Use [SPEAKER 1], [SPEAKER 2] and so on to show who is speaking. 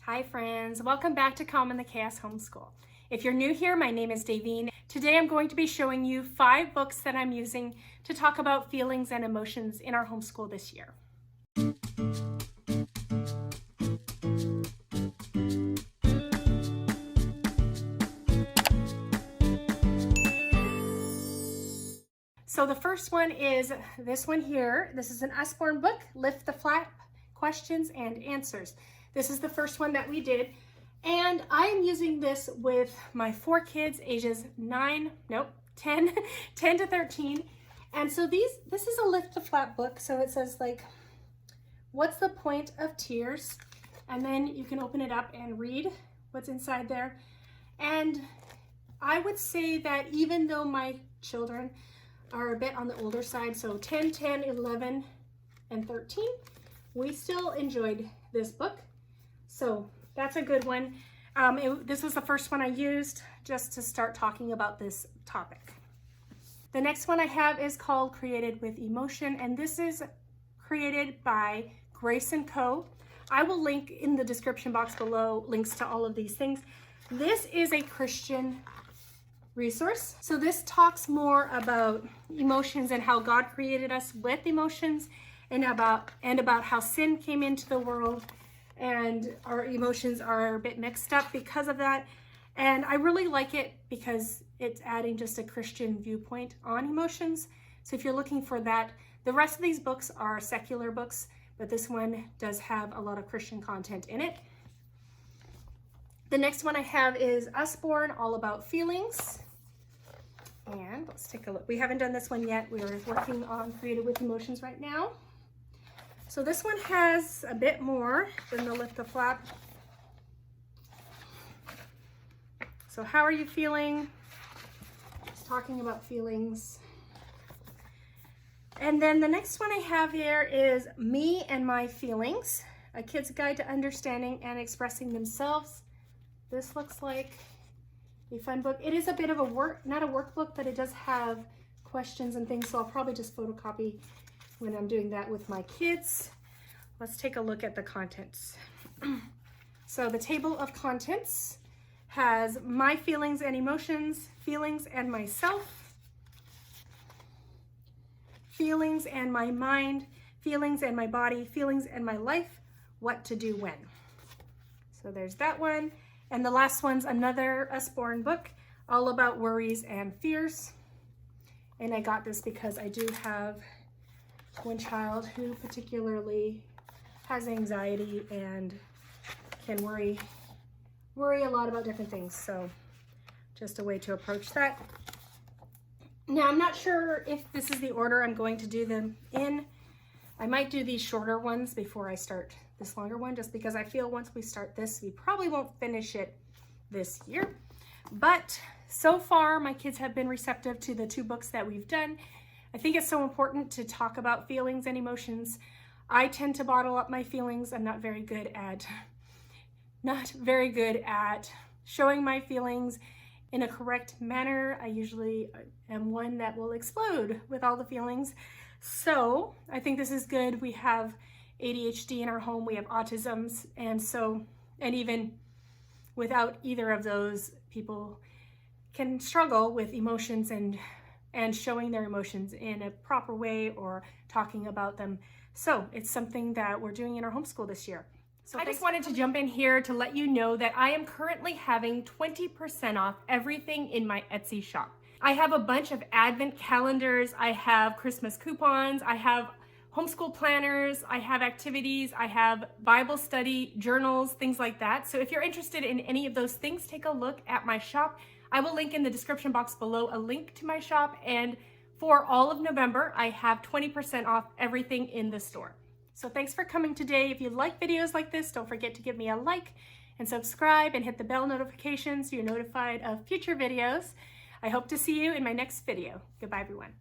[SPEAKER 1] Hi friends, welcome back to Calm in the Chaos Homeschool. If you're new here, my name is Davine. Today I'm going to be showing you 5 books that I'm using to talk about feelings and emotions in our homeschool this year. So the first one is this one here. This is an Usborne book, Lift the Flap, Questions and Answers. This is the first one that we did, and I am using this with my 4 kids ages 10 to 13. And so this is a Lift the Flap book. So it says like, what's the point of tears? And then you can open it up and read what's inside there. And I would say that even though my children are a bit on the older side, so 10, 11, and 13, we still enjoyed this book. So that's a good one. This was the first one I used just to start talking about this topic. The next one I have is called Created with Emotion, and this is created by Grace & Co. I will link in the description box below links to all of these things. This is a Christian resource. So this talks more about emotions and how God created us with emotions, and about how sin came into the world, and our emotions are a bit mixed up because of that. And I really like it because it's adding just a Christian viewpoint on emotions. So if you're looking for that, the rest of these books are secular books, but this one does have a lot of Christian content in it. The next one I have is Usborne, All About Feelings. And let's take a look. We haven't done this one yet. We're working on Created with Emotions right now. So this one has a bit more than the Lift the Flap. So how are you feeling? Just talking about feelings. And then the next one I have here is Me and My Feelings, a kid's guide to understanding and expressing themselves. This looks like a fun book. It is a bit of a not a workbook, but it does have questions and things, so I'll probably just photocopy when I'm doing that with my kids. Let's take a look at the contents. So the table of contents has My Feelings and Emotions, Feelings and Myself, Feelings and My Mind, Feelings and My Body, Feelings and My Life, What to Do When. So there's that one. And the last one's another Usborne book, All About Worries and Fears. And I got this because I do have one child who particularly has anxiety and can worry a lot about different things. So just a way to approach that. Now, I'm not sure if this is the order I'm going to do them in. I might do these shorter ones before I start this longer one, just because I feel once we start this, we probably won't finish it this year. But so far, my kids have been receptive to the 2 books that we've done. I think it's so important to talk about feelings and emotions. I tend to bottle up my feelings. I'm not very good at showing my feelings in a correct manner. I usually am one that will explode with all the feelings. So I think this is good. We have ADHD in our home, we have autism, and even without either of those, people can struggle with emotions and showing their emotions in a proper way or talking about them. So it's something that we're doing in our homeschool this year. So I just wanted to jump in here to let you know that I am currently having 20% off everything in my Etsy shop. I have a bunch of advent calendars, I have Christmas coupons, I have homeschool planners, I have activities, I have Bible study journals, things like that. So if you're interested in any of those things, take a look at my shop. I will link in the description box below a link to my shop, and for all of November, I have 20% off everything in the store. So thanks for coming today. If you like videos like this, don't forget to give me a like and subscribe and hit the bell notification so you're notified of future videos. I hope to see you in my next video. Goodbye, everyone.